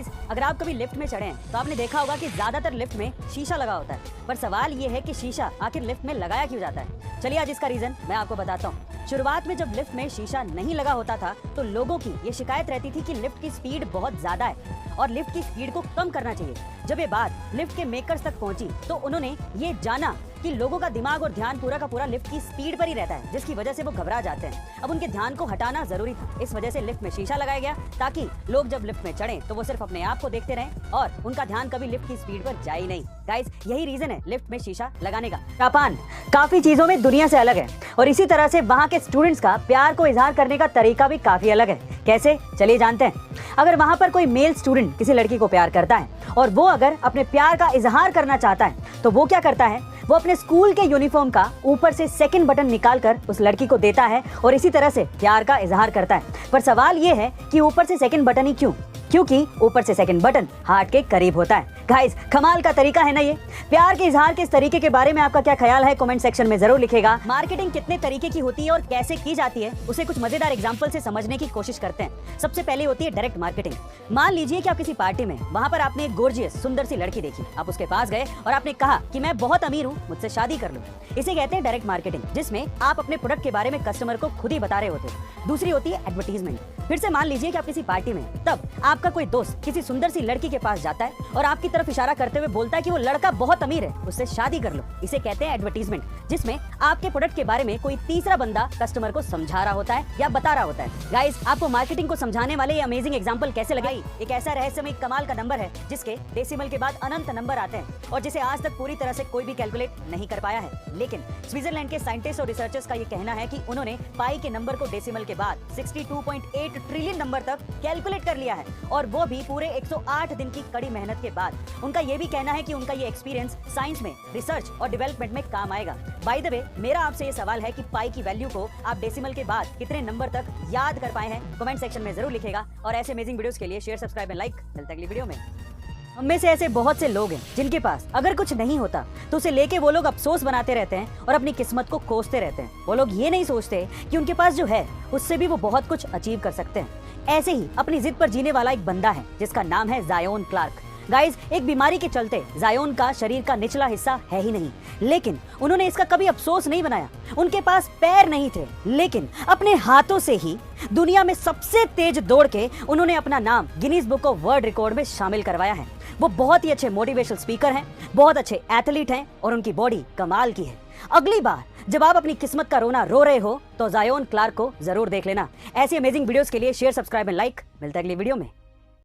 Guys, अगर आप कभी लिफ्ट में चढ़े हैं तो आपने देखा होगा कि ज्यादातर लिफ्ट में शीशा लगा होता है, पर सवाल ये है कि शीशा आखिर लिफ्ट में लगाया क्यों जाता है। चलिए आज इसका रीजन मैं आपको बताता हूँ। शुरुआत में जब लिफ्ट में शीशा नहीं लगा होता था तो लोगों की ये शिकायत रहती थी कि लिफ्ट की स्पीड बहुत ज्यादा है और लिफ्ट की स्पीड को कम करना चाहिए। जब ये बात लिफ्ट के मेकर्स तक पहुंची तो उन्होंने ये जाना कि लोगों का दिमाग और ध्यान पूरा का पूरा लिफ्ट की स्पीड पर ही रहता है, जिसकी वजह से वो घबरा जाते हैं। अब उनके ध्यान को हटाना जरूरी था, इस वजह से लिफ्ट में शीशा लगाया गया ताकि लोग जब लिफ्ट में चढ़ें तो वो सिर्फ अपने आप को देखते रहें और उनका ध्यान कभी लिफ्ट की स्पीड पर जाए नहीं। गाइस, यही रीजन है लिफ्ट में शीशा लगाने का। जापान काफी चीजों में दुनिया से अलग है और इसी तरह से वहाँ के स्टूडेंट्स का प्यार को इजहार करने का तरीका भी काफी अलग है। कैसे, चलिए जानते हैं। अगर वहाँ पर कोई मेल स्टूडेंट किसी लड़की को प्यार करता है और वो अगर अपने प्यार का इजहार करना चाहता है तो वो क्या करता है, वो अपने स्कूल के यूनिफॉर्म का ऊपर से सेकंड बटन निकालकर उस लड़की को देता है और इसी तरह से प्यार का इजहार करता है। पर सवाल ये है कि ऊपर से सेकंड बटन ही क्यों? क्योंकि ऊपर से सेकंड बटन हार्ट के करीब होता है। गाइस, कमाल का तरीका है ना ये। प्यार के इजहार के इस तरीके के बारे में आपका क्या ख्याल है, कमेंट सेक्शन में जरूर लिखेगा। मार्केटिंग कितने तरीके की होती है और कैसे की जाती है उसे कुछ मजेदार एग्जांपल से समझने की कोशिश करते हैं। सबसे पहले होती है डायरेक्ट मार्केटिंग। मान लीजिए कि आप किसी पार्टी में, वहाँ पर आपने एक गोर्जियस सुंदर सी लड़की देखी, आप उसके पास गए और आपने कहा कि मैं बहुत अमीर हूँ, मुझसे शादी कर लो। इसे कहते हैं डायरेक्ट मार्केटिंग, जिसमें आप अपने प्रोडक्ट के बारे में कस्टमर को खुद ही बता रहे होते हो। दूसरी होती है एडवर्टीजमेंट। फिर से मान लीजिए कि आप किसी पार्टी में, तब आपका कोई दोस्त किसी सुंदर सी लड़की के पास जाता है और आपकी तरफ इशारा करते हुए बोलता है कि वो लड़का बहुत अमीर है, उससे शादी कर लो। इसे कहते हैं एडवर्टीजमेंट, जिसमें आपके प्रोडक्ट के बारे में कोई तीसरा बंदा कस्टमर को समझा रहा होता है या बता रहा होता है। गाइस, आपको मार्केटिंग को समझाने वाले ये अमेजिंग एग्जांपल कैसे लगे? एक ऐसा रहस्यमय कमाल का नंबर है जिसके डेसिमल के बाद अनंत नंबर आते हैं और जिसे आज तक पूरी तरह से कोई भी कैलकुलेट नहीं कर पाया है। लेकिन स्विट्जरलैंड के साइंटिस्ट और रिसर्चर्स का ये कहना है कि उन्होंने पाई के नंबर को डेसिमल के बाद 62.8 ट्रिलियन नंबर तक कैलकुलेट कर लिया है, और वो भी पूरे 108 दिन की कड़ी मेहनत के बाद। उनका ये भी कहना है कि उनका ये एक्सपीरियंस साइंस में, रिसर्च और डेवलपमेंट में काम आएगा। बाय द वे, मेरा आपसे ये सवाल है कि पाई की वैल्यू को आप डेसिमल के बाद कितने नंबर तक याद कर पाए हैं, कमेंट सेक्शन में जरूर लिखेगा। और ऐसे अमेजिंग वीडियोस के लिए शेयर, सब्सक्राइब एंड लाइक। मिलते हैं अगली वीडियो में। हम में से ऐसे बहुत से लोग हैं जिनके पास अगर कुछ नहीं होता तो उसे लेके वो लोग अफसोस बनाते रहते हैं और अपनी किस्मत को कोसते रहते हैं। वो लोग ये नहीं सोचते कि उनके पास जो है उससे भी वो बहुत कुछ अचीव कर सकते हैं। ऐसे ही अपनी जिद पर जीने वाला एक बंदा है जिसका नाम है जायोन क्लार्क। गाइस, एक बीमारी के चलते जायोन का शरीर का निचला हिस्सा है ही नहीं, लेकिन उन्होंने इसका कभी अफसोस नहीं बनाया। उनके पास पैर नहीं थे, लेकिन अपने हाथों से ही दुनिया में सबसे तेज दौड़ के उन्होंने अपना नाम Guinness book of world record में शामिल करवाया है। वो बहुत ही अच्छे मोटिवेशनल स्पीकर हैं, बहुत अच्छे एथलीट हैं और उनकी बॉडी कमाल की है। अगली बार जब आप अपनी किस्मत का रोना रो रहे हो तो जायोन क्लार्क को जरूर देख लेना। ऐसी अमेजिंग वीडियोस के लिए शेयर, सब्सक्राइब एंड लाइक। मिलता है अगली वीडियो में।